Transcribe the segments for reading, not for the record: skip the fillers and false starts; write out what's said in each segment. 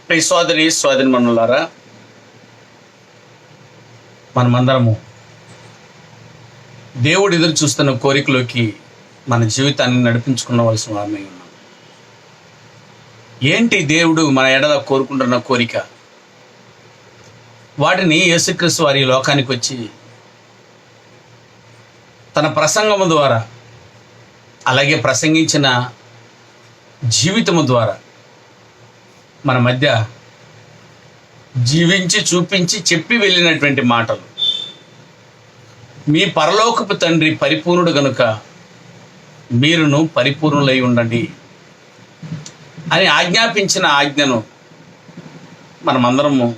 ప్రియ సోదరి మనులారా, మనమందరము దేవుడు ఎదురు చూస్తున్న కోరికలోకి మన జీవితాన్ని నడిపించుకునవలసిన వారమై ఉన్నాం. ఏంటి దేవుడు మన ఎడల కోరుకుంటున్న కోరిక? వాటిని యేసుక్రీస్తు వారి లోకానికి వచ్చి తన ప్రసంగము ద్వారా, అలాగే ప్రసంగించిన జీవితము ద్వారా మన మధ్య జీవించి చూపించి చెప్పి వెళ్ళినటువంటి మాటలు. మీ పరలోకపు తండ్రి పరిపూర్ణుడు గనుక మీరును పరిపూర్ణులై ఉండండి అని ఆజ్ఞాపించిన ఆజ్ఞను మనమందరము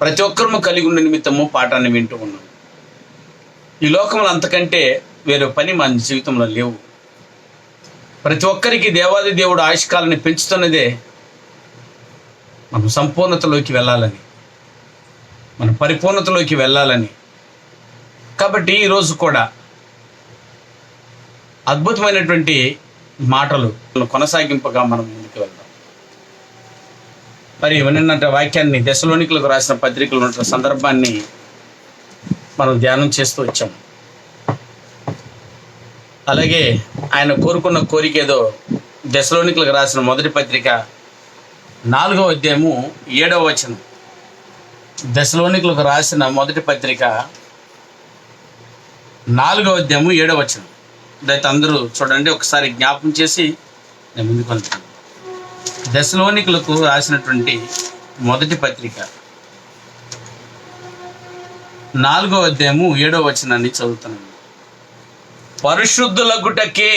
ప్రతి ఒక్కరము కలిగి ఉండే నిమిత్తము పాఠాన్ని వింటూ ఉన్నాం. ఈ లోకంలో అంతకంటే వేరే పని మన జీవితంలో లేవు. ప్రతి ఒక్కరికి దేవాది దేవుడు ఆయుష్కాలాన్ని పెంచుతున్నదే మనం సంపూర్ణతలోకి వెళ్ళాలని, మన పరిపూర్ణతలోకి వెళ్ళాలని. కాబట్టి ఈరోజు కూడా అద్భుతమైనటువంటి మాటలు కొనసాగింపుగా మనం ముందుకు వెళ్దాం. మరి నిన్నటి వాక్యాన్ని దశలోనికులకు రాసిన పత్రికలు ఉన్న సందర్భాన్ని మనం ధ్యానం చేస్తూ వచ్చాము. అలాగే ఆయన కోరుకున్న కోరిక ఏదో దశలోనికులకు రాసిన మొదటి పత్రిక 4వ అధ్యాయము 7వ వచనం. దశలోనికులకు రాసిన మొదటి పత్రిక 4వ అధ్యాయము 7వ వచనం. దయచేసి అందరూ చూడండి, ఒకసారి జ్ఞాపకం చేసి నేను ముందుకు వెళ్తాను. దశలోనికులకు రాసినటువంటి మొదటి పత్రిక 4వ అధ్యాయము 7వ వచనాన్ని చదువుతున్నాను. పరిశుద్ధులగుటకే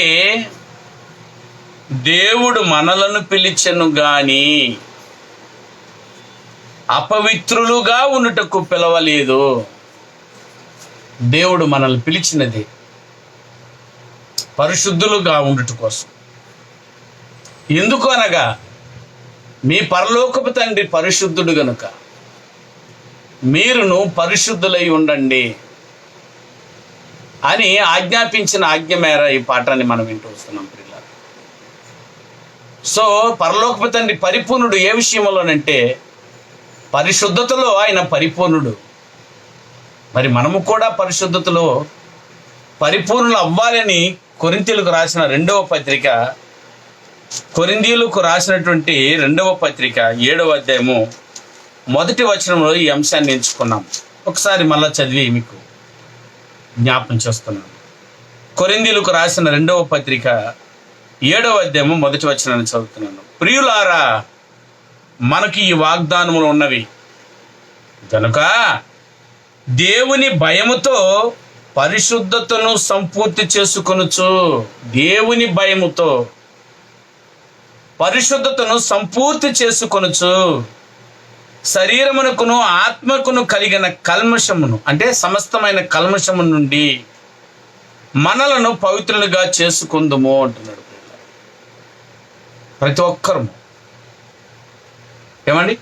దేవుడు మనలను పిలిచెను గాని అపవిత్రులుగా ఉండుటకు పిలవలేదు. దేవుడు మనల్ని పిలిచినది పరిశుద్ధులుగా ఉండుట కోసం. ఎందుకు అనగా మీ పరలోకపు తండ్రి పరిశుద్ధుడు గనుక మీరును పరిశుద్ధులై ఉండండి అని ఆజ్ఞాపించిన ఆజ్ఞ మేర ఈ పాఠాన్ని మనం వింటూ వస్తున్నాం. సో పరలోకపు తండ్రి పరిపూర్ణుడు ఏ విషయంలోనంటే పరిశుద్ధతలో ఆయన పరిపూర్ణుడు. మరి మనము కూడా పరిశుద్ధతలో పరిపూర్ణులు అవ్వాలని కొరింథీయులకు రాసిన 2వ పత్రిక, కొరింథీయులకు రాసినటువంటి 2వ పత్రిక 7వ అధ్యాయము 1వ వచనంలో ఈ అంశాన్ని ఎంచుకున్నాం. ఒకసారి మళ్ళా చదివి మీకు జ్ఞాపకం చేస్తున్నాను. కొరింథీయులకు రాసిన 2వ పత్రిక 7వ అధ్యాయము 1వ వచనాన్ని చదువుతున్నాను. ప్రియులారా, మనకి ఈ వాగ్దానములు ఉన్నవి కనుక దేవుని భయముతో పరిశుద్ధతను సంపూర్తి చేసుకొనుచు, దేవుని భయముతో పరిశుద్ధతను సంపూర్తి చేసుకొనుచు శరీరమునకును ఆత్మకును కలిగిన కల్మషమును, అంటే సమస్తమైన కల్మషము నుండి మనలను పవిత్రులుగా చేసుకుందుము అంటున్నాడు. ప్రతి ఒక్కరు ఏమండి,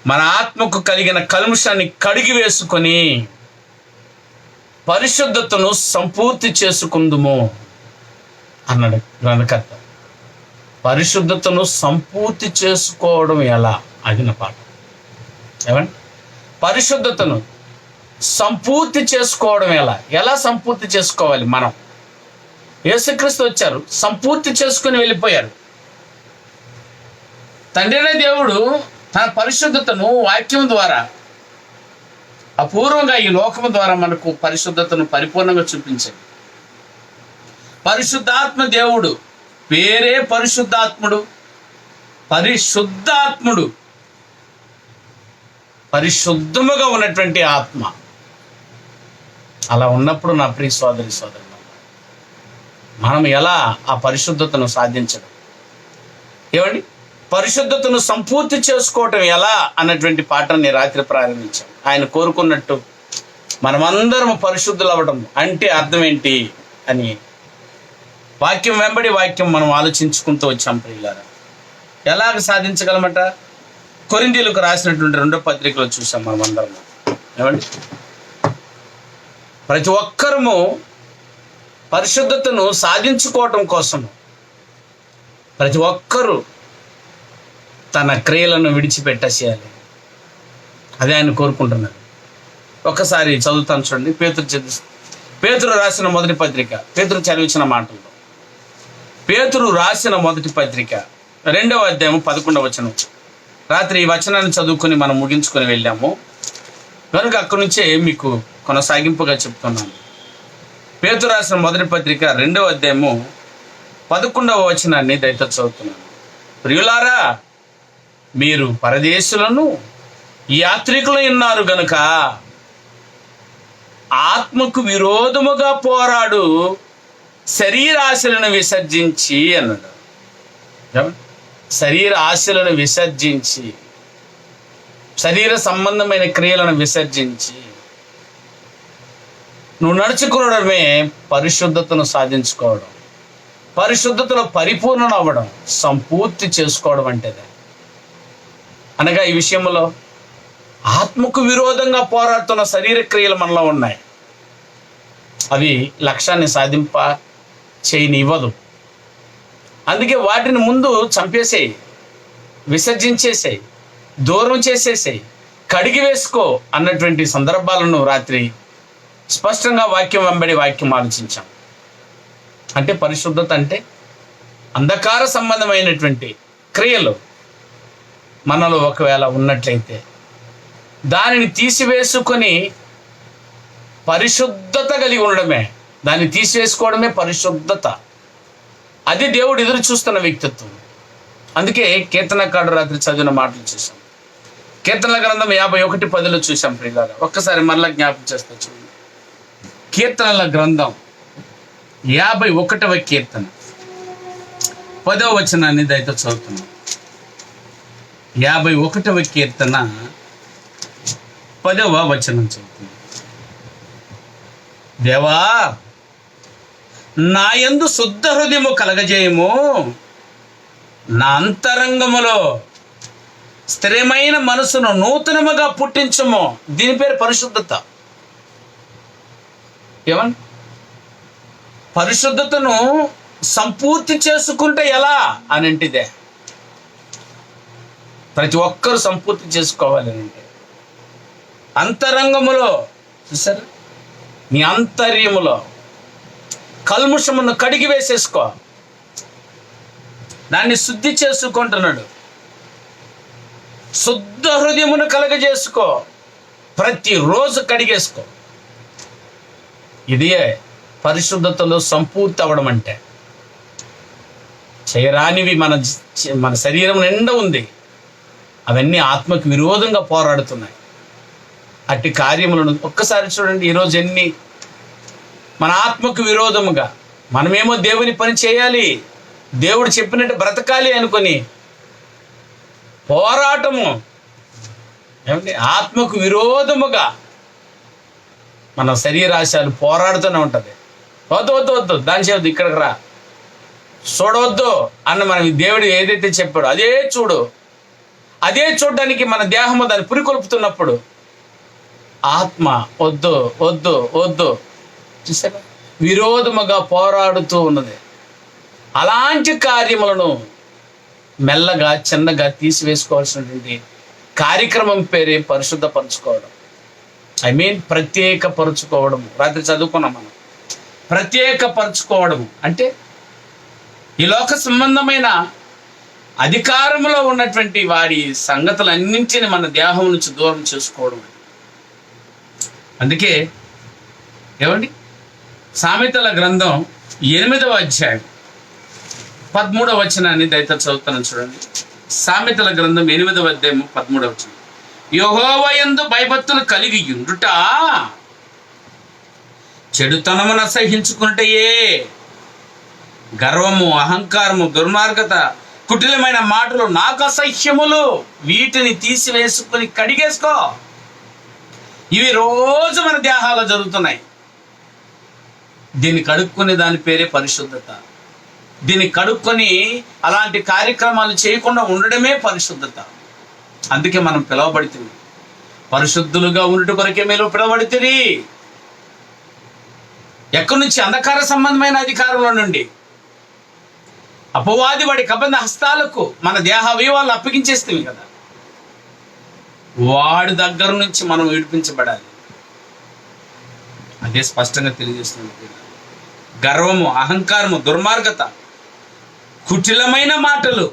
మన ఆత్మకు కలిగిన కల్మషాన్ని కడిగి వేసుకొని పరిశుద్ధతను సంపూర్తి చేసుకుందుము అన్నాడు గ్రంథకర్త. పరిశుద్ధతను సంపూర్తి చేసుకోవడం ఎలా? అది నా పాఠం. ఏమండి, పరిశుద్ధతను సంపూర్తి చేసుకోవడం ఎలా సంపూర్తి చేసుకోవాలి? మనం యేసుక్రీస్తు వచ్చారు, సంపూర్తి చేసుకుని వెళ్ళిపోయారు. తండ్రినే దేవుడు తన పరిశుద్ధతను వాక్యం ద్వారా అపూర్వంగా ఈ లోకము ద్వారా మనకు పరిశుద్ధతను పరిపూర్ణంగా చూపించాడు. పరిశుద్ధాత్మ దేవుడు పేరే పరిశుద్ధాత్ముడు, పరిశుద్ధాత్ముడు, పరిశుద్ధముగా ఉన్నటువంటి ఆత్మ. అలా ఉన్నప్పుడు నా ప్రియ సోదరి మనం ఎలా ఆ పరిశుద్ధతను సాధించడం? ఏమండి, పరిశుద్ధతను సంపూర్తి చేసుకోవటం ఎలా అన్నటువంటి పాఠాన్ని రాత్రి ప్రారంభించాం. ఆయన కోరుకున్నట్టు మనమందరం పరిశుద్ధులు అవ్వడం అంటే అర్థం ఏంటి అని వాక్యం వెంబడి వాక్యం మనం ఆలోచించుకుంటూ వచ్చాం. ప్రియులారా, ఎలాగ సాధించగలమట? కొరింథీయులకు రాసినటువంటి 2వ పత్రికలో చూసాం మనమందరం. ఏమండి, ప్రతి ఒక్కరము పరిశుద్ధతను సాధించుకోవటం కోసం ప్రతి ఒక్కరూ తన క్రియలను విడిచిపెట్టేసేయాలి. అదే ఆయన కోరుకుంటున్నారు. ఒక్కసారి చదువుతాను చూడండి. పేతురు రాసిన మొదటి పత్రిక, పేతురు చదివించిన మాటలు. పేతురు రాసిన మొదటి పత్రిక 2వ అధ్యాయం 11వ వచనం. రాత్రి ఈ వచనాన్ని చదువుకొని మనం ముగించుకొని వెళ్ళాము కనుక అక్కడి నుంచే మీకు కొనసాగింపుగా చెప్తున్నాను. పేతురు రాసిన మొదటి పత్రిక 2వ అధ్యాయము 11వ వచనాన్ని దయచేసి చదువుతున్నాను. ప్రియులారా, మీరు పరదేశులను యాత్రికులు ఉన్నారు గనుక ఆత్మకు విరోధముగా పోరాడు శరీరాశలను విసర్జించి అన్నాడు. శరీర ఆశలను విసర్జించి, శరీర సంబంధమైన క్రియలను విసర్జించి నువ్వు నడుచుకోవడమే పరిశుద్ధతను సాధించుకోవడం, పరిశుద్ధతలో పరిపూర్ణ అవ్వడం, సంపూర్తి చేసుకోవడం అంటేదే. అనగా ఈ విషయంలో ఆత్మకు విరోధంగా పోరాడుతున్న శరీర క్రియలు మనలో ఉన్నాయి. అవి లక్ష్యాన్ని సాధింప చేయనివ్వదు. అందుకే వాటిని ముందు చంపేసేయి, విసర్జించేసేయి, దూరం చేసేసేయి, కడిగి వేసుకో అన్నటువంటి సందర్భాలను రాత్రి స్పష్టంగా వాక్యం వెంబడి వాక్యం ఆలోచించాం. అంటే పరిశుద్ధత అంటే అంధకార సంబంధమైనటువంటి క్రియలు మనలో ఒకవేళ ఉన్నట్లయితే దానిని తీసివేసుకొని పరిశుద్ధత కలిగి ఉండడమే, దాన్ని తీసివేసుకోవడమే పరిశుద్ధత. అది దేవుడు ఎదురు చూస్తున్న వ్యక్తిత్వం. అందుకే కీర్తనకారుడు రాత్రి చదివిన మాటలు చూసాం. కీర్తనల గ్రంథం 51:10 చూసాం. ప్రియులారా, ఒక్కసారి మరలా జ్ఞాపకం చేస్తా చూడండి. కీర్తనల గ్రంథం 51వ కీర్తన 10వ వచనాన్ని దయతో చదువుతున్నాం. 51వ కీర్తన 10వ వచనం చదువుతున్నాం. దేవా, నా యందు శుద్ధ హృదయము కలగజేయము, నా అంతరంగములో స్థిరమైన మనసును నూతనముగా పుట్టించము. దీని పేరు పరిశుద్ధత. ఏమన్నా పరిశుద్ధతను సంపూర్తి చేసుకుంటే ఎలా అని అంటిదే. ప్రతి ఒక్కరూ సంపూర్తి చేసుకోవాలి అంటే అంతరంగములో, చూసారా, నీ అంతర్యములో కల్ముషమును కడిగి వేసేసుకో, దాన్ని శుద్ధి చేసుకుంటున్నాడు. శుద్ధ హృదయమును కలగజేసుకో, ప్రతిరోజు కడిగేసుకో. ఇదే పరిశుద్ధతలో సంపూర్తి అవ్వడం అంటే. చేయరానివి మన శరీరం నిండా ఉంది, అవన్నీ ఆత్మకు విరోధంగా పోరాడుతున్నాయి. అట్టి కార్యములను ఒక్కసారి చూడండి. ఈరోజు ఎన్ని మన ఆత్మకు విరోధముగా, మనమేమో దేవుని పని చేయాలి, దేవుడు చెప్పినట్టు బ్రతకాలి అనుకొని పోరాటము ఏమంటే ఆత్మకు విరోధముగా మన శరీరాశయాలు పోరాడుతూనే ఉంటుంది. వద్దు వద్దు వద్దు, దాని చేయవద్దు, ఇక్కడికి రా, చూడవద్దు అన్న మనం దేవుడు ఏదైతే చెప్పాడో అదే చూడు. అదే చూడడానికి మన దేహము దాన్ని పురికొల్పుతున్నప్పుడు ఆత్మ వద్దు వద్దు వద్దు, చూసారా, విరోధముగా పోరాడుతూ ఉన్నది. అలాంటి కార్యములను మెల్లగా చిన్నగా తీసివేసుకోవాల్సినటువంటి కార్యక్రమం పేరే పరిశుద్ధపరచుకోవడం. ప్రత్యేకపరుచుకోవడం. రాత్రి చదువుకున్నాం మనం. ప్రత్యేకపరచుకోవడం అంటే ఈ లోక సంబంధమైన అధికారంలో ఉన్నటువంటి వారి సంగతులన్నింటిని మన దేహం నుంచి దూరం చేసుకోవడం. అందుకే ఏమండి, సామెతల గ్రంథం 8వ అధ్యాయం 13వ వచనాన్ని దయచేసి చదువుతాను చూడండి. సామెతల గ్రంథం 8వ అధ్యాయం 13వ వచనం. యెహోవా యందు భయభక్తులు కలిగి ఉండుట చెడుతనమును అసహించుకున్నటయే. గర్వము, అహంకారము, దుర్మార్గత, కుటిలమైన మాటలు నాకు అసహ్యములు. వీటిని తీసివేసుకుని కడిగేసుకో. ఇవి రోజు మన దేహాల్లో జరుగుతున్నాయి. దీన్ని కడుక్కొని దాని పేరే పరిశుద్ధత. దీన్ని కడుక్కొని అలాంటి కార్యక్రమాలు చేయకుండా ఉండడమే పరిశుద్ధత. అందుకే మనం పిలవబడుతుంది. పరిశుద్ధులుగా ఉండుట కొరకే మీరు పిలవబడుతుంది. ఎక్కడి నుంచి? అంధకార సంబంధమైన అధికారంలో నుండి. అపవాది వాడి కబంధ హస్తాలకు మన దేహ అవయవాలను అప్పగించేస్తుంది కదా, వాడి దగ్గర నుంచి మనం విడిపించబడాలి. అదే స్పష్టంగా తెలియజేస్తుంది. గర్వము, అహంకారము, దుర్మార్గత, కుటిలమైన మాటలు,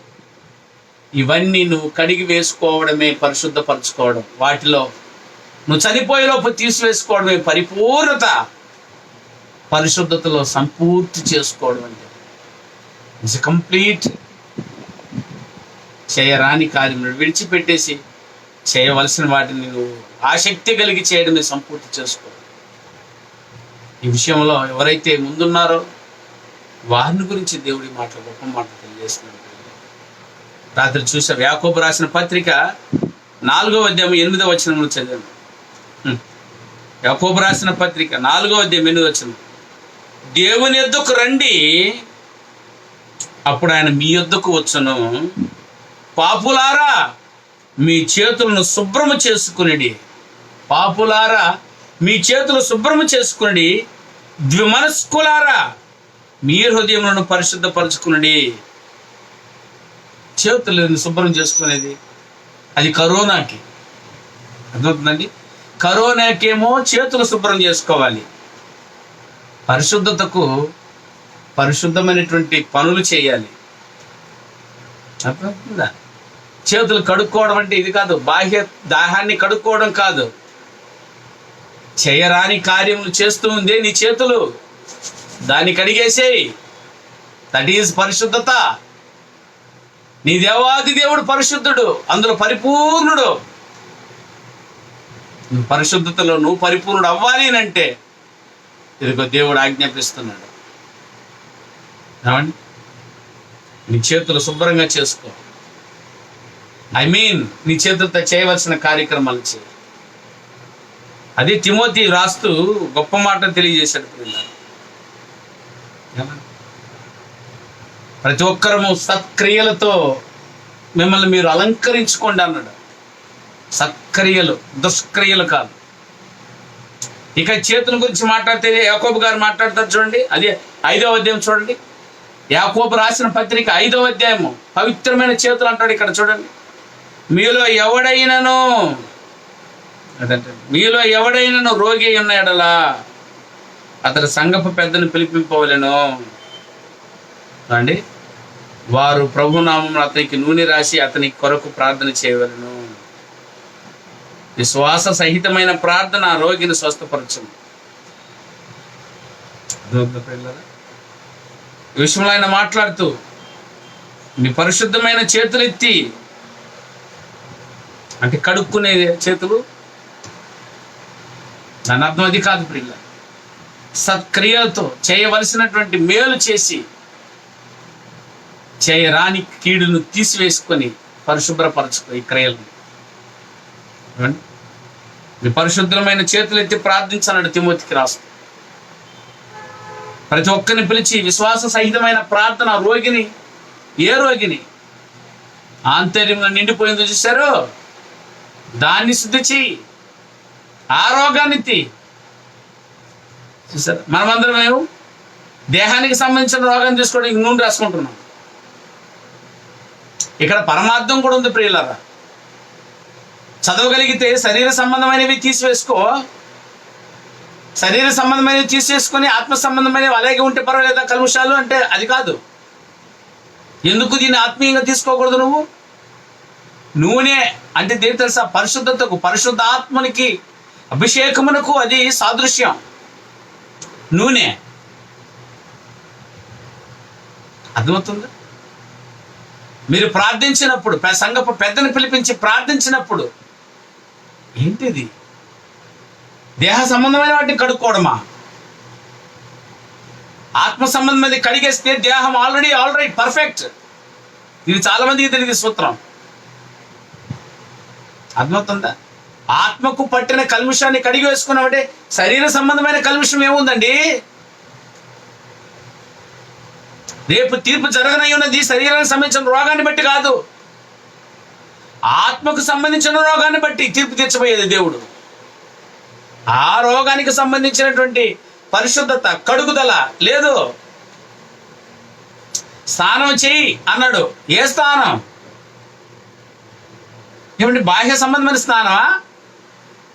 ఇవన్నీ నువ్వు కడిగి వేసుకోవడమే పరిశుద్ధపరచుకోవడం. వాటిలో నువ్వు చనిపోయేలోపు తీసివేసుకోవడమే పరిపూర్ణత. పరిశుద్ధతలో సంపూర్తి చేసుకోవడం అంటే ఇట్స్ కంప్లీట్. చేయరాని కార్యం విడిచిపెట్టేసి చేయవలసిన వాటిని నువ్వు ఆసక్తి కలిగి చేయడమే సంపూర్తి చేసుకో. ఈ విషయంలో ఎవరైతే ముందున్నారో వారిని గురించి దేవుడి మాటలు, గొప్ప మాటలు తెలియజేస్తున్నాడు. రాత్రి చూసా యాకోబు రాసిన పత్రిక 4వ అధ్యాయం 8వ వచనంలో చదివాను. యాకోబు రాసిన పత్రిక 4వ అధ్యాయం 8వ వచనం, దేవుని యొద్దకు రండి, అప్పుడు ఆయన మీ యొద్దకు వచ్చును. పాపులారా మీ చేతులను శుభ్రము చేసుకునిడి. పాపులారా మీ చేతులు శుభ్రము చేసుకుని, ద్విమనస్కులారా మీ హృదయములను పరిశుద్ధపరచుకుని. చేతులు శుభ్రం చేసుకునేది అది కరోనాకి అర్థమవుతుందండి. కరోనాకేమో చేతులు శుభ్రం చేసుకోవాలి. పరిశుద్ధతకు పరిశుద్ధమైనటువంటి పనులు చేయాలి. అర్థమవుతుందా? చేతులు కడుక్కోవడం అంటే ఇది కాదు, బాహ్య దాహాన్ని కడుక్కోవడం కాదు. చేయరాని కార్యములు చేస్తూ ఉందే నీ చేతులు, దాన్ని కడిగేసేయి. దట్ ఈజ్ పరిశుద్ధత. నీ దేవాది దేవుడు పరిశుద్ధుడు, అందులో పరిపూర్ణుడు. పరిశుద్ధతలో నువ్వు పరిపూర్ణుడు అవ్వాలి అంటే ఇదిగో దేవుడు ఆజ్ఞాపిస్తున్నాడు. ఏమండి? నీ చేతులు శుభ్రంగా చేసుకో. నీ చేతులతో చేయవలసిన కార్యక్రమాలు చేయి. అదే తిమోతి రాస్తూ గొప్ప మాట తెలియజేశాడు. ప్రతి ఒక్కరము సత్క్రియలతో మిమ్మల్ని మీరు అలంకరించుకోండి అన్నాడు. సత్క్రియలు, దుష్క్రియలు కాదు. ఇక చేతుల గురించి మాట్లాడితే యాకోబు గారు మాట్లాడతారు చూడండి. అదే 5వ అధ్యాయం చూడండి. యాకోబు రాసిన పత్రిక 5వ అధ్యాయము, పవిత్రమైన చేతులు అంటాడు ఇక్కడ చూడండి. మీలో ఎవడైనాను రోగి ఉన్న ఎడలా అతడు సంఘపు పెద్దను పిలిపింపవలెను అండి. వారు ప్రభునామం అతనికి నూనె రాసి అతని కొరకు ప్రార్థన చేయవలెను. విశ్వాస సహితమైన ప్రార్థన ఆ రోగిని స్వస్థపరచును. ఈ విషయంలో ఆయన మాట్లాడుతూ నీ పరిశుద్ధమైన చేతులు ఎత్తి, అంటే కడుక్కునే చేతులు, దాని అర్థం అది కాదు ప్రియుల. సత్క్రియలతో చేయవలసినటువంటి మేలు చేసి చేయరాని కీడును తీసివేసుకొని పరిశుభ్రపరచుకో ఈ క్రియలను. మీ పరిశుద్ధమైన చేతులు ఎత్తి ప్రార్థించాలన్నాడు తిమోతికి రాస్తూ. ప్రతి ఒక్కరిని పిలిచి విశ్వాస సహితమైన ప్రార్థన రోగిని, ఏ రోగిని ఆంతర్యంలో నిండిపోయిందో చూశారో దాన్ని శుద్ధి చెయ్యి, ఆ రోగాన్ని చూసారు. మనమందరం మేము దేహానికి సంబంధించిన రోగాన్ని తీసుకోవడానికి నూనె రాసుకుంటున్నాం. ఇక్కడ పరమార్థం కూడా ఉంది ప్రియులారా. చదవగలిగితే శరీర సంబంధమైనవి తీసివేసుకో, శరీర సంబంధమైనవి తీసేసుకొని ఆత్మ సంబంధమైనవి అలాగే ఉంటే పర్వాలేదా కల్ముషాలు అంటే అది కాదు. ఎందుకు దీన్ని ఆత్మీయంగా తీసుకోకూడదు? నూనె అంటే దేని తెలుసా? పరిశుద్ధతకు, పరిశుద్ధ ఆత్మనికి, అభిషేకమునకు అది సాదృశ్యం. నూనె అర్థమవుతుందా? మీరు ప్రార్థించినప్పుడు, సంఘపు పెద్దను పిలిపించి ప్రార్థించినప్పుడు ఏంటిది? దేహ సంబంధమైన వాటిని కడుక్కోవడమా? ఆత్మ సంబంధమైనది కడిగేస్తే దేహం ఆల్ రైట్ పర్ఫెక్ట్. ఇది చాలా మందికి తెలియదు సూత్రం. అర్థమవుతుందా? ఆత్మకు పట్టిన కల్ముషాన్ని కడిగి వేసుకున్నామంటే శరీర సంబంధమైన కల్ముషం ఏముందండి? రేపు తీర్పు జరగనై ఉన్నది శరీరానికి సంబంధించిన రోగాన్ని బట్టి కాదు, ఆత్మకు సంబంధించిన రోగాన్ని బట్టి తీర్పు తీర్చబోయేది దేవుడు. ఆ రోగానికి సంబంధించినటువంటి పరిశుద్ధత, కడుగుదల లేదు. స్నానం చెయ్యి అన్నాడు. ఏ స్నానం? ఏమంటే బాహ్య సంబంధమైన స్నానమా,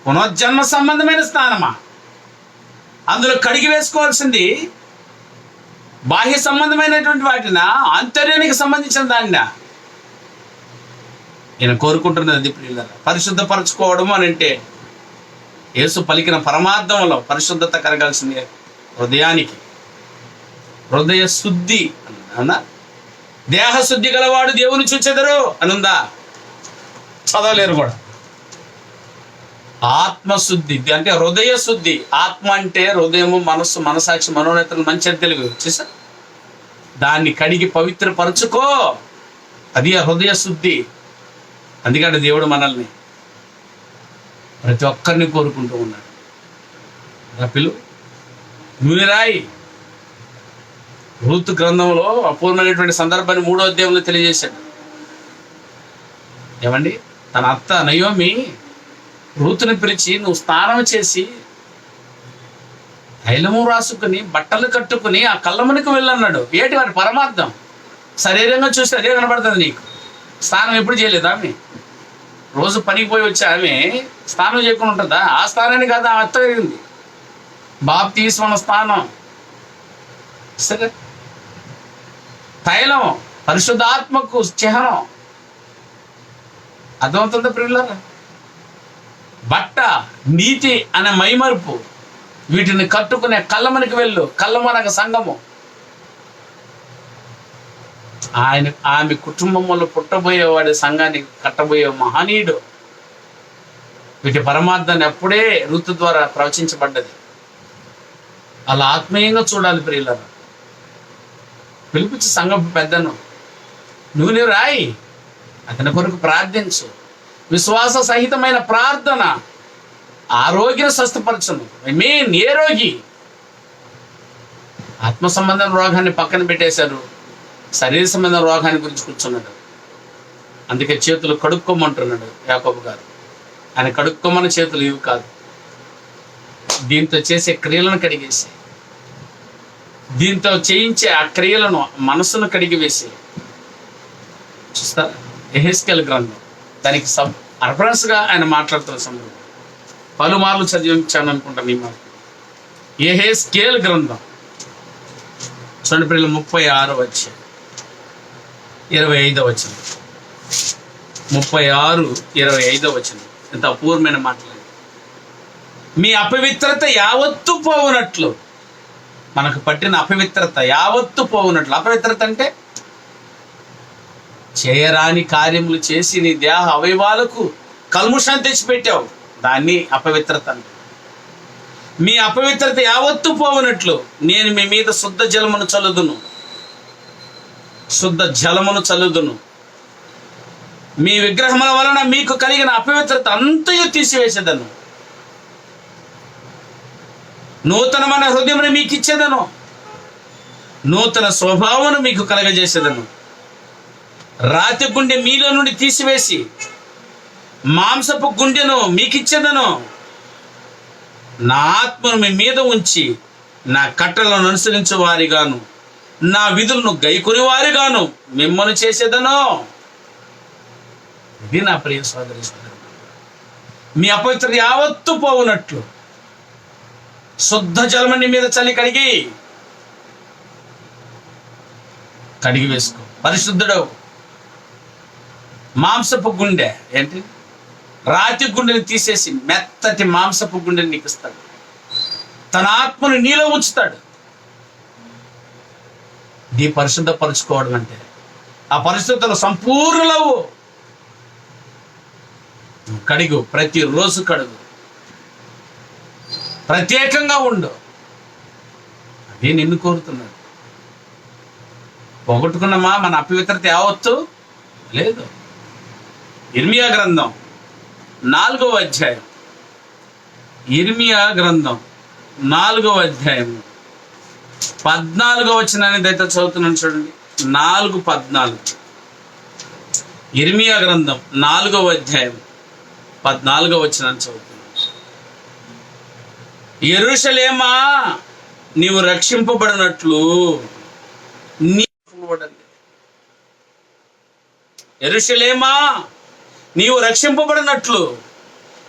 పునర్జన్మ సంబంధమైన స్నానమా? అందులో కడిగి వేసుకోవాల్సింది బాహ్య సంబంధమైనటువంటి వాటినా, ఆంతర్యానికి సంబంధించిన దానినా? నేను కోరుకుంటున్నది ప్రియులారా, పరిశుద్ధపరచుకోవడం అని అంటే యేసు పలికిన పరమార్థంలో పరిశుద్ధత కలగాల్సింది హృదయానికి. హృదయ శుద్ధి అన్నా, దేహ శుద్ధి గలవాడు దేవుని చూచెదరు అనుందా? చదవలేరు కూడా. ఆత్మశుద్ధి అంటే హృదయ శుద్ధి. ఆత్మ అంటే హృదయము, మనస్సు, మనసాక్షి, మనోనేతలు, మంచి తెలుగు చూసా. దాన్ని కడిగి పవిత్రపరచుకో, అది హృదయ శుద్ధి. అందుకంటే దేవుడు మనల్ని ప్రతి ఒక్కరిని కోరుకుంటూ ఉన్నాడు. పిలు నూనె రాయి. రూతు గ్రంథంలో అపూర్వమైనటువంటి సందర్భాన్ని 3వ అధ్యాయంలో తెలియజేశాడు. ఏమండి, తన అత్త నయోమి రూతుని పిలిచి, నువ్వు స్నానం చేసి తైలము రాసుకుని బట్టలు కట్టుకుని ఆ కళ్ళమునికి వెళ్ళన్నాడు. ఏంటి వారి పరమార్థం? శరీరంగా చూస్తే అదే కనబడుతుంది నీకు. స్నానం ఎప్పుడు చేయలేదు ఆమె. రోజు పనికి పోయి వచ్చి ఆమె స్నానం చేయకుండా ఉంటుందా? ఆ స్నానాన్ని కాదు ఆమె అత్త జరిగింది. బాప్తిస్మ స్నానం. సరే, తైలం పరిశుద్ధాత్మకు చిహ్నం. అర్థమవుతుందా ప్రియులారా? బట్ట నీతి అనే మైమరుపు, వీటిని కట్టుకునే కళ్ళమనికి వెళ్ళు. కళ్ళమనక సంఘము. ఆమె కుటుంబంలో పుట్టబోయేవాడి సంఘానికి కట్టబోయే మహనీయుడు. వీటి పరమార్థాన్ని అప్పుడే ఋతు ద్వారా ప్రవచించబడ్డది. అలా ఆత్మీయంగా చూడాలి ప్రియులారా. పిలిపించి సంఘపు పెద్దను నూనె రాయి, అతని కొరకు ప్రార్థించు. విశ్వాస సహితమైన ప్రార్థన ఆరోగ్యం స్వస్థపరచును. ఏ రోగి? ఆత్మ సంబంధం రోగాన్ని పక్కన పెట్టేశారు, శరీర సంబంధం రోగాన్ని గురించి కూర్చున్నాడు. అందుకే చేతులు కడుక్కోమంటున్నాడు యాకోబు గారు. ఆయన కడుక్కోమని చేతులు ఇవి కాదు, దీంతో చేసే క్రియలను కడిగేసి, దీంతో చేయించే ఆ క్రియలను మనసును కడిగి వేసి. చూస్తారా యెహెజ్కేలు గ్రంథం, దానికి రెఫరెన్స్గా ఆయన మాట్లాడుతున్న సందర్భం పలుమార్లు చదివించాను అనుకుంటాను ఈ మాట. యెహెజ్కేలు గ్రంథం చూడండి ప్రియులు, 36వ అధ్యాయం 25వ వచనం. 36:25 వచనం. ఎంత అపూర్వమైన మాటలు. మీ అపవిత్రత యావత్తు పోవునట్లు, మనకు పట్టిన అపవిత్రత యావత్తు పోవునట్లు. అపవిత్రత అంటే చేయరాని కార్యములు చేసి నీ దేహ అవయవాలకు కల్ముషాన్ని తెచ్చిపెట్టావు, దాన్ని అపవిత్రత అంటే. మీ అపవిత్రత యావత్తు పోవునట్లు నేను మీ మీద శుద్ధ జలమును చల్లుదును. శుద్ధ జలమును చల్లుదును. మీ విగ్రహముల వలన మీకు కలిగిన అపవిత్రత అంతయు తీసివేసేదను. నూతనమైన హృదయమును మీకు ఇచ్చేదను. నూతన స్వభావమును మీకు కలగజేసేదను. రాతి గుండె మీలో నుండి తీసివేసి మాంసపు గుండెను మీకు ఇచ్చేదను. నా ఆత్మను మీ మీద ఉంచి నా కట్టలను అనుసరించే వారిగాను నా విధులను గైకొని వారిగాను మిమ్మల్ని చేసేదను. ఇది నా ప్రియ సోదరి సోదరు, మీ అపవిత్రత యావత్తు పోవునట్లు శుద్ధ జలమని మీద చల్లి కడిగి వేసుకో. పరిశుద్ధుడు. మాంసపు గుండె ఏంటి? రాతి గుండెని తీసేసి మెత్తటి మాంసపు గుండెని నీకు ఇస్తాడు. తన ఆత్మను నీలో ఉంచుతాడు. ఇది పరిశుద్ధపరచుకోవడం అంటే. ఆ పరిశుద్ధతలో సంపూర్ణలవు. కడుగు, ప్రతిరోజు కడుగు, ప్రత్యేకంగా ఉండు. అదే నిన్ను కోరుతున్నాడు. పోగొట్టుకున్నామా మన అపవిత్రత యావత్తు? లేదు. ఇర్మియా గ్రంథం 4వ అధ్యాయం. ఇర్మియా గ్రంథం 4వ అధ్యాయం 14వ వచనాన్ని దయతో చదువుతున్నాను చూడండి. 4:14. ఇర్మియా గ్రంథం 4వ అధ్యాయం 14వ వచనాన్ని చదువుతున్నాను. యెరూషలేమా, నీవు రక్షింపబడినట్లు యెరూషలేమా, నీవు రక్షింపబడినట్లు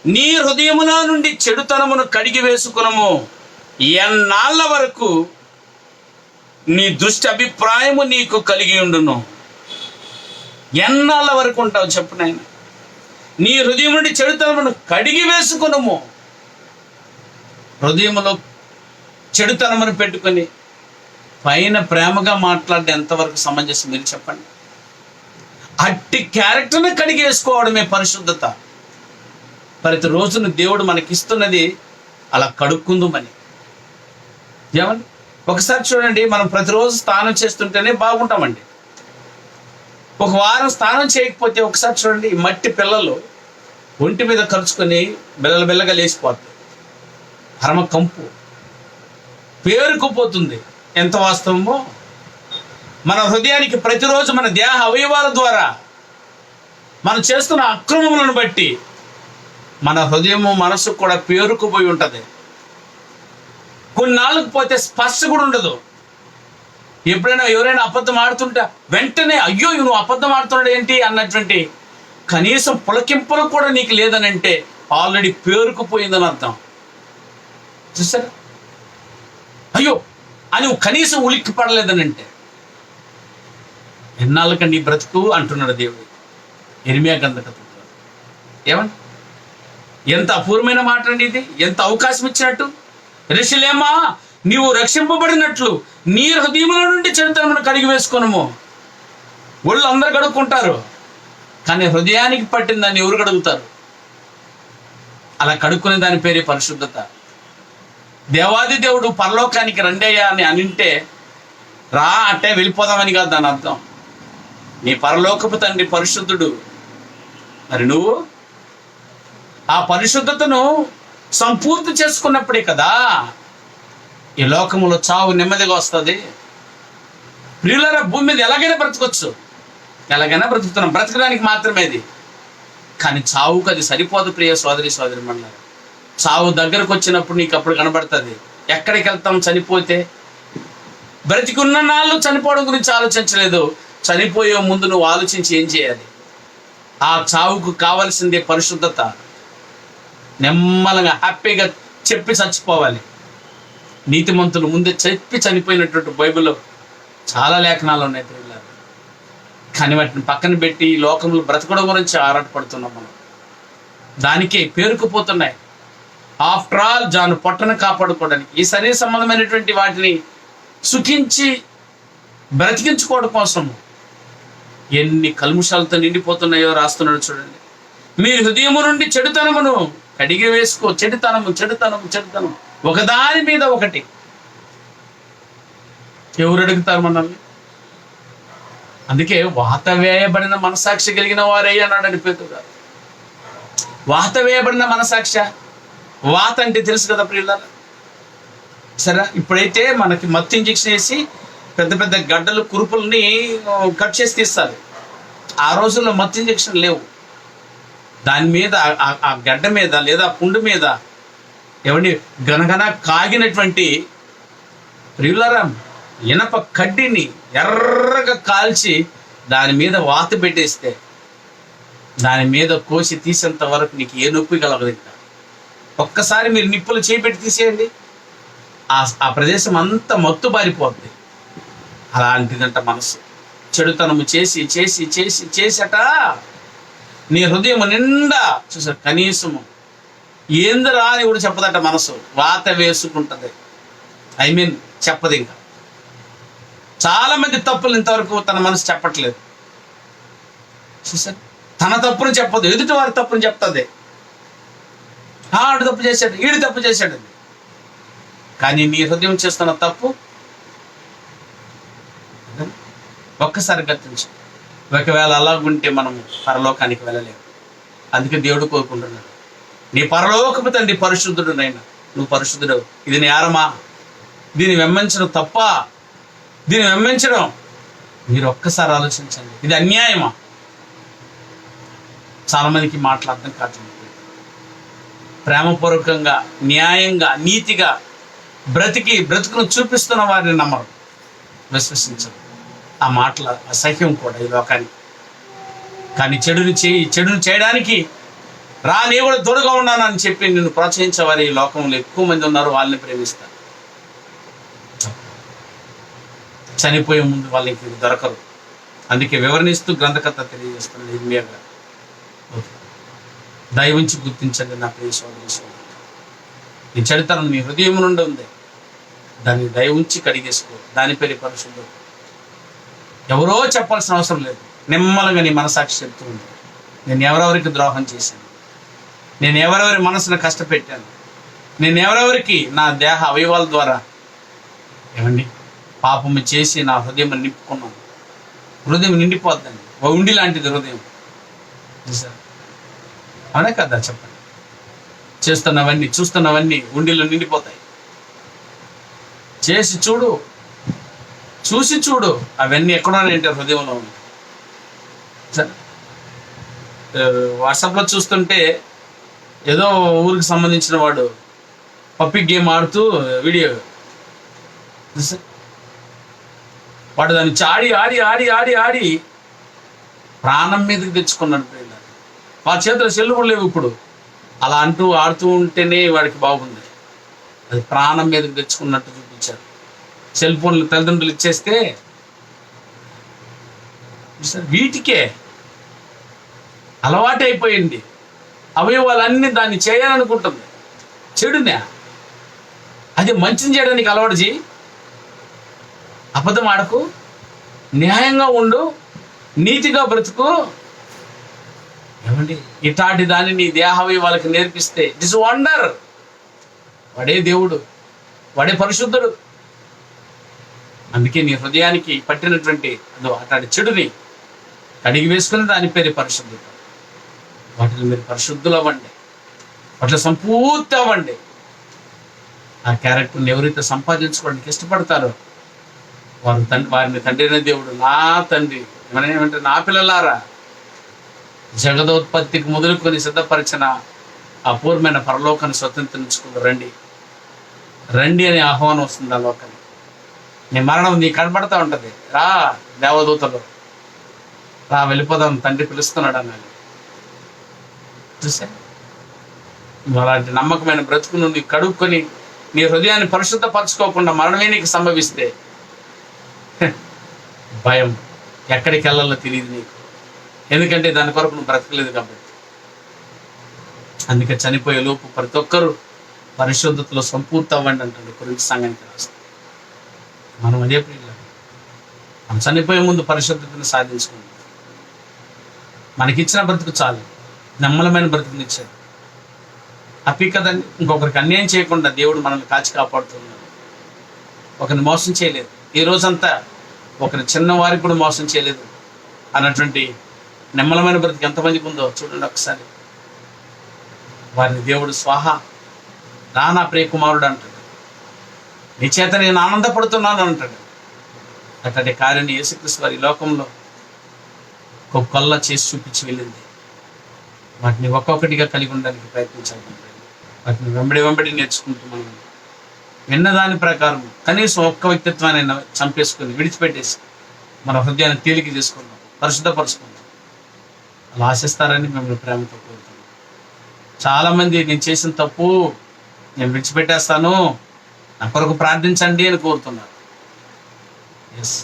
నీ హృదయములో నుండి చెడుతనమును కడిగి వేసుకునము. ఎన్నాళ్ళ వరకు నీ దుష్ట అభిప్రాయము నీకు కలిగి ఉండును? ఎన్నాళ్ళ వరకు ఉంటావు చెప్పు నాయన. నీ హృదయం నుండి చెడుతనమును కడిగి వేసుకునము. హృదయములో చెడుతనమును పెట్టుకొని పైన ప్రేమగా మాట్లాడే ఎంతవరకు సమంజసం మీరు చెప్పండి. అట్టి క్యారెక్టర్ని కడిగి వేసుకోవడమే పరిశుద్ధత. ప్రతి రోజును దేవుడు మనకిస్తున్నది అలా కడుక్కుందుమని. ఏమండి, ఒకసారి చూడండి, మనం ప్రతిరోజు స్నానం చేస్తుంటేనే బాగుంటామండి. ఒక వారం స్నానం చేయకపోతే ఒకసారి చూడండి, ఈ మట్టి పిల్లలు ఒంటి మీద ఖర్చుకొని బెల్లగా లేచిపోతాయి. పరమ కంపు పేరుకుపోతుంది. ఎంత వాస్తవమో మన హృదయానికి ప్రతిరోజు మన దేహ అవయవాల ద్వారా మనం చేస్తున్న అక్రమములను బట్టి మన హృదయము మనసు కూడా పేరుకుపోయి ఉంటుంది. కొన్నాళ్ళకు పోతే స్పర్శ కూడా ఉండదు. ఎప్పుడైనా ఎవరైనా అబద్ధం ఆడుతుంటా వెంటనే అయ్యో నువ్వు అబద్ధం ఆడుతున్నాడు ఏంటి అన్నటువంటి కనీసం పులకింపులు కూడా నీకు లేదని అంటే ఆల్రెడీ పేరుకుపోయిందని అర్థం. చూసారా? అయ్యో అని కనీసం ఉలిక్కి పడలేదని అంటే ఎన్నాళ్ళకండి నీ బ్రతుకు అంటున్నాడు దేవుడు ఇర్మియా గ్రంథకర్త. ఏమండి, ఎంత అపూర్వమైన మాట అండి ఇది! ఎంత అవకాశం ఇచ్చినట్టు. యెరూషలేమా, నీవు రక్షింపబడినట్లు నీ హృదయముల నుండి చెడుతనమును కడిగి వేసుకొనుము. ఒళ్ళు అందరు కడుక్కుంటారు, కానీ హృదయానికి పట్టిన దాన్ని ఎవరు కడుగుతారు? అలా కడుక్కునే దాని పేరే పరిశుద్ధత. దేవాది దేవుడు పరలోకానికి రండయ్యా అని అనింటే రా అంటే వెళ్ళిపోదామని కాదు దాని అర్థం. నీ పరలోకపు తండ్రి పరిశుద్ధుడు. మరి నువ్వు ఆ పరిశుద్ధతను సంపూర్తి చేసుకున్నప్పుడే కదా ఈ లోకములో చావు నెమ్మదిగా వస్తుంది. ప్రియులారా, భూమి మీద ఎలాగైనా బ్రతకొచ్చు, ఎలాగైనా బ్రతుకుతున్నాం, బ్రతకడానికి మాత్రమే అది. కానీ చావుకు అది సరిపోదు ప్రియ సోదరి మనులారా. చావు దగ్గరకు వచ్చినప్పుడు నీకు అప్పుడు కనబడుతుంది ఎక్కడికి వెళ్తాం. చనిపోతే బ్రతికున్న నాళ్ళు చనిపోవడం గురించి ఆలోచించలేదు, చనిపోయే ముందు నువ్వు ఆలోచించి ఏం చేయాలి. ఆ చావుకు కావలసిందే పరిశుద్ధత. నెమ్మలంగా హ్యాపీగా చెప్పి చచ్చిపోవాలి. నీతిమంతులు ముందే చెప్పి చనిపోయినటువంటి బైబిల్లో చాలా లేఖనాలు ఉన్నాయి ప్రియులారా. కానీ వాటిని పక్కన పెట్టి ఈ లోకంలో బ్రతకడం గురించి ఆరాటపడుతున్నాం మనం. దానికే పేరుకుపోతున్నాయి. ఆఫ్టర్ ఆల్ జాను పొట్టను కాపాడుకోవడానికి ఈ శరీర సంబంధమైనటువంటి వాటిని సుఖించి బ్రతికించుకోవడం కోసం ఎన్ని కల్ముషాలతో నిండిపోతున్నాయో రాస్తున్నాడు చూడండి. మీ హృదయము నుండి చెడుతనమును కడిగి వేసుకో. చెడుతనం ఒకదాని మీద ఒకటి. ఎవరు అడుగుతారు మనల్ని? అందుకే వాత వేయబడిన మనసాక్షి కలిగిన వారే అన్నాడని పేతురు గారు. వాత వేయబడిన మనసాక్షి, వాత అంటే తెలుసు కదా ప్రియులారా. సరే, ఇప్పుడైతే మనకి మత్తు ఇంజెక్షన్ వేసి పెద్ద పెద్ద గడ్డలు కురుపుల్ని కట్ చేసి తీస్తారు. ఆ రోజుల్లో మత్తు ఇంజెక్షన్ లేవు. దాని మీద ఆ గడ్డ మీద లేదా పుండు మీద ఎవరిని గనగన కాగినటువంటి ప్రియులారా ఇనప కడ్డీని ఎర్రగా కాల్చి దాని మీద వాత పెట్టేస్తే దాని మీద కోసి తీసేంత వరకు నీకు ఏ నొప్పి కలగదు. ఇంకా ఒక్కసారి మీరు నిప్పులు చేపెట్టి తీసేయండి, ఆ ప్రదేశం అంతా మత్తు బారిపోద్ది. అలాంటిదంట మనసు. చెడుతనము చేసి చేసి చేసి చేసట నీ హృదయం నిండా చూసారు. కనీసము ఏందిరా అని కూడా చెప్పదట మనసు. వాత వేసుకుంటుంది. చెప్పదు. ఇంకా చాలా మంది తప్పులు ఇంతవరకు తన మనసు చెప్పట్లేదు. చూసారు, తన తప్పును చెప్పదు, ఎదుటి వారి తప్పును చెప్తుంది. ఆడు తప్పు చేశాడు, ఈడు తప్పు చేశాడు. కానీ నీ హృదయం చేస్తున్న తప్పు ఒక్కసారి గుర్తించు. ఒకవేళ అలాగుంటే మనము పరలోకానికి వెళ్ళలేము. అందుకే దేవుడు కోరుకుంటున్నాడు, నీ పరలోకపు తండ్రి పరిశుద్ధుడు నైనా, నువ్వు పరిశుద్ధుడు. ఇది నేరమా? దీన్ని వెంబడించడం తప్ప? దీన్ని వెంబడించడం మీరు ఒక్కసారి ఆలోచించండి. ఇది అన్యాయమా? చాలా మందికి మాటలు అర్థం కాదు. ప్రేమపూర్వకంగా, న్యాయంగా, నీతిగా బ్రతుకును చూపిస్తున్న వారిని నమ్మరు, విశ్వసించరు. ఆ మాటల అసహ్యం కూడా ఈ లోకానికి. కానీ చెడును చేయడానికి రా, నీ కూడా తోడుగా ఉన్నాను అని చెప్పి నిన్ను ప్రోత్సహించే వారి ఈ లోకంలో ఎక్కువ మంది ఉన్నారు. వాళ్ళని ప్రేమిస్తారు. చనిపోయే ముందు వాళ్ళకి దొరకరు. అందుకే వివరణిస్తూ గ్రంథకర్త తెలియజేస్తున్నాడు ఇర్మియాగా, దయవుంచి గుర్తించండి నా ప్రియ సోదరి సోదరులు, నీ చెడుతనం నీ హృదయం నుండి ఉంది, దాన్ని దయవుంచి కడిగేసుకో. దాని పేరు పరిశుద్ధత. ఎవరో చెప్పాల్సిన అవసరం లేదు. నిమ్మలంగా నీ మనసాక్షి చెప్తూ ఉంది, నేను ఎవరెవరికి ద్రోహం చేశాను, నేను ఎవరెవరి మనసును కష్టపెట్టాను, నేను ఎవరెవరికి నా దేహ అవయవాల ద్వారా ఏమండి పాపము చేసి నా హృదయం నింపుకున్నాను. హృదయం నిండిపోద్దండి. ఉండి లాంటిది హృదయం. అవునే కదా చెప్పండి. చేస్తున్నవన్నీ చూస్తున్నవన్నీ ఉండిలో నిండిపోతాయి. చేసి చూడు, చూసి చూడు, అవన్నీ ఎక్కడోనంటే హృదయంలో ఉంది. వాట్సాప్లో చూస్తుంటే ఏదో ఊరికి సంబంధించిన వాడు పప్పి గేమ్ ఆడుతూ వీడియో, వాడు దాన్ని ఆడి ఆడి ఆడి ఆడి ఆడి ప్రాణం మీదకి తెచ్చుకున్నాడు. వాళ్ళ చేతిలో సెల్లు కూడా లేవు ఇప్పుడు. అలా ఆడుతూ ఉంటేనే వాడికి బాగుంది. అది ప్రాణం మీదకి తెచ్చుకున్నట్టు చూపించారు. సెల్ ఫోన్లు తల్లిదండ్రులు ఇచ్చేస్తే వీటికే అలవాటు అయిపోయింది. అవయవాలన్నీ దాన్ని చేయాలనుకుంటుంది. చెడునే అది మంచిని చేయడానికి అలవాటు చేయి. అబద్ధం ఆడకు, న్యాయంగా ఉండు, నీతిగా బ్రతుకు. ఏమండి ఇటాటి దాన్ని నీ దేహవి వాళ్ళకి నేర్పిస్తే ఇట్ ఇస్ వండర్. వాడే దేవుడు, వాడే పరిశుద్ధుడు. అందుకే నీ హృదయానికి పట్టినటువంటి అటాటి చెడుని కడిగి వేసుకుని దాని పేరు పరిశుద్ధత. వాటిని మీరు పరిశుద్ధులు అవ్వండి, వాటిలో సంపూర్తి అవ్వండి. ఆ క్యారెక్టర్ని ఎవరైతే సంపాదించుకోవడానికి ఇష్టపడతారో వారిని తండ్రి అనే దేవుడు, నా తండ్రి ఏమంటే నా పిల్లలారా, జగదోత్పత్తికి మొదలుకొని సిద్ధపరిచిన అపూర్వమైన పరలోకాన్ని స్వతంత్రించుకుని రండి రండి అనే ఆహ్వానం వస్తుంది ఆ లోకాన్ని. నీ మరణం నీ కనపడతా ఉంటుంది. రా దేవదూతలు, రా వెళ్ళిపోదాం, తండ్రి పిలుస్తున్నాడు అన్నాడు. చూసా, అలాంటి నమ్మకమైన బ్రతుకు నుండి కడుక్కొని నీ హృదయాన్ని పరిశుద్ధపరచుకోకుండా మరణమే నీకు సంభవిస్తే భయం, ఎక్కడికి వెళ్ళాలో తెలియదు నీకు. ఎందుకంటే దాని కొరకు నువ్వు బ్రతకలేదు కాబట్టి. అందుకే చనిపోయే లోపు ప్రతి ఒక్కరూ పరిశుద్ధతలో సంపూర్తి అవ్వండి అంటాడు కొరింథీ సంఘానికి రాస్తాడు. మనం అదే ప్రియులు, మనం చనిపోయే ముందు పరిశుద్ధతను సాధించుకుంటాం. మనకిచ్చిన బ్రతుకు చాలు, నమ్మలమైన బ్రతుకునిచ్చాడు. హ్యాపీ కదండి. ఇంకొకరికి అన్యాయం చేయకుండా దేవుడు మనల్ని కాచి కాపాడుతున్నాడు. ఒకరిని మోసం చేయలేదు. ఈ రోజంతా ఒకరి చిన్నవారికి కూడా మోసం చేయలేదు అన్నటువంటి నిమ్మలమైన బ్రతికి ఎంతమందికి ఉందో చూడండి ఒకసారి. వారిని దేవుడు స్వాహా నా ప్రియ కుమారుడు అంటాడు. నీ చేత నేను ఆనందపడుతున్నాను అంటాడు. అట్లాంటి కార్యాన్ని యేసుక్రీస్తు వారి లోకంలో కొల్ల చేసి చూపించి వెళ్ళింది. వాటిని ఒక్కొక్కటిగా కలిగి ఉండడానికి ప్రయత్నించాలి. వాటిని వెంబడి నేర్చుకుంటూ మనం విన్నదాని ప్రకారం కనీసం ఒక్క వ్యక్తిత్వాన్ని చంపేసుకొని విడిచిపెట్టేసి మన హృదయాన్ని తేలిక చేసుకుందాం, పరిశుద్ధపరుచుకుందాం. అలా ఆశిస్తారని మిమ్మల్ని ప్రేమతో కోరుతున్నాం. చాలామంది నేను చేసిన తప్పు నేను విడిచిపెట్టేస్తాను, నా కొరకు ప్రార్థించండి అని కోరుతున్నారు. ఎస్,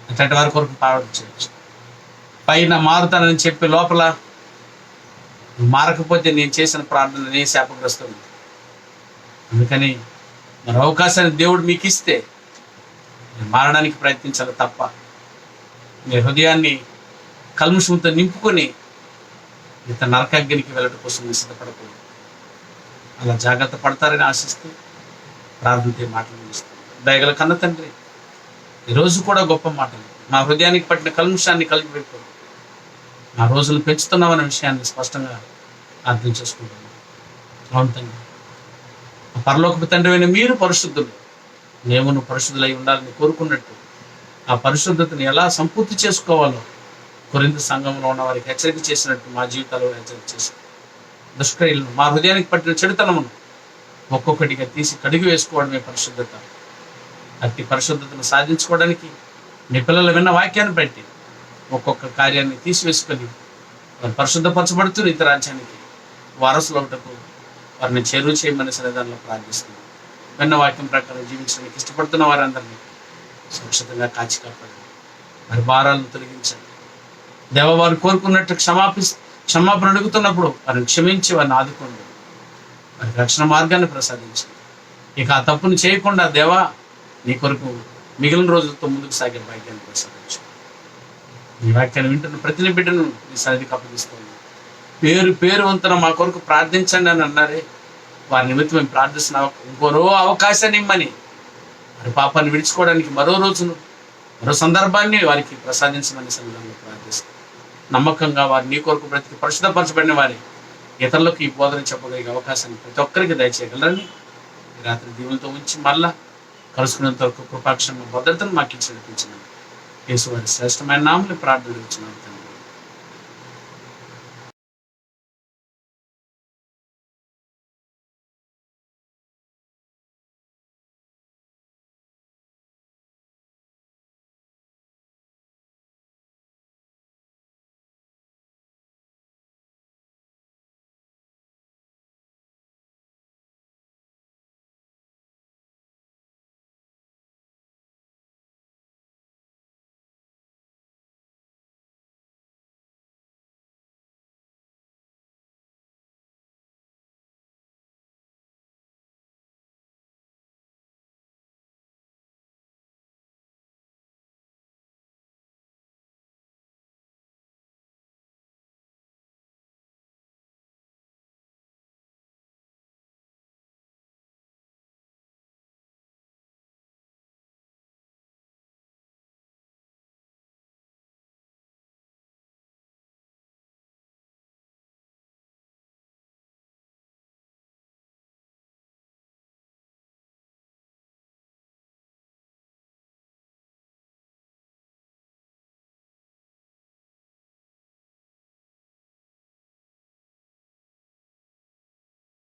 అట్లాంటి వారి కొరకు ప్రార్థించవచ్చు. పైన మారుతానని చెప్పి లోపల మారకపోతే నేను చేసిన ప్రార్థన నే శాపగ్రస్తుంది. అందుకని మరి అవకాశాన్ని దేవుడు మీకు ఇస్తే మారడానికి ప్రయత్నించాలి తప్ప మీ హృదయాన్ని కల్ముషంతో నింపుకొని ఇంత నరకాగ్నికి వెళ్ళడం కోసం సిద్ధపడకూడదు. అలా జాగ్రత్త పడతారని ఆశిస్తూ ప్రార్థనతో మాటలు ముగిస్తాను. దయగల కన్న తండ్రి, ఈరోజు కూడా గొప్ప మాటలు మా హృదయానికి పట్టిన కల్ముషాన్ని కలిపిపెట్టు నా రోజులు పెంచుతున్నామనే విషయాన్ని స్పష్టంగా అర్థం చేసుకుంటున్నాను. అవును తండ్రి, పరలోకపు తండ్రి అయిన మీరు పరిశుద్ధులు, మేము పరిశుద్ధులై ఉండాలని కోరుకున్నట్టు ఆ పరిశుద్ధతను ఎలా సంపూర్తి చేసుకోవాలో కొరింథీ సంఘంలో ఉన్న వారికి హెచ్చరిక చేసినట్టు మా జీవితాల్లో హెచ్చరిక చేశారు. దుష్క్రియలను, మా హృదయానికి పట్టిన చెడుతనమును ఒక్కొక్కటిగా తీసి కడిగి వేసుకోవడమే పరిశుద్ధత. అట్టి పరిశుద్ధతను సాధించుకోవడానికి మీ పిల్లలు విన్న వాక్యాన్ని బట్టి ఒక్కొక్క కార్యాన్ని తీసివేసుకొని వారు పరిశుద్ధపరచబడుతూ నీతి రాజ్యానికి వారసులు ఒకటకు వారిని చేరువ చేయమని సన్నిధానంలో ప్రార్థిస్తున్నాం. విన్న వాక్యం ప్రకారం జీవించడానికి ఇష్టపడుతున్న వారందరినీ సురక్షితంగా కాచి కాపాడండి. వారి భారాలను తొలగించండి దేవ. వారు కోరుకున్నట్టు క్షమాపణ అడుగుతున్నప్పుడు వారిని క్షమించి వారిని ఆదుకోండి. వారికి రక్షణ మార్గాన్ని ప్రసాదించండి. ఇక ఆ తప్పును చేయకుండా దేవా నీ కొరకు మిగిలిన రోజులతో ముందుకు సాగే భాగ్యాన్ని ప్రసాదించు. ఈ వాక్యాన్ని వింటున్న ప్రతి బిడ్డను నీ సన్నిధికి అప్పగిస్తుంది. పేరు పేరు వంతున మా కొరకు ప్రార్థించండి అని అన్నారే, వారి నిమిత్తం మేము ప్రార్థిస్తున్న ఇంకోరో అవకాశాన్ని ఇమ్మని, వారి పాపాన్ని విడుచుకోవడానికి మరో రోజును మరో సందర్భాన్ని వారికి ప్రసాదించమని సన్నిధానంలో ప్రార్థిస్తాం. నమ్మకంగా వారు నీ కొరకు బ్రతికి పరిశుద్ధపరచబడిన వారి ఇతరులకు ఈ బోధన చెప్పగలిగే అవకాశాన్ని ప్రతి ఒక్కరికి దయచేయగలరని ఈ రాత్రి దీవులతో ఉంచి మళ్ళా కలుసుకునేంత వరకు కృపాక్షణ భద్రతను మాకు ఇచ్చి నడిపించినాను. యేసు వారి శ్రేష్టమైన నామని ప్రార్థన ఇచ్చినాను.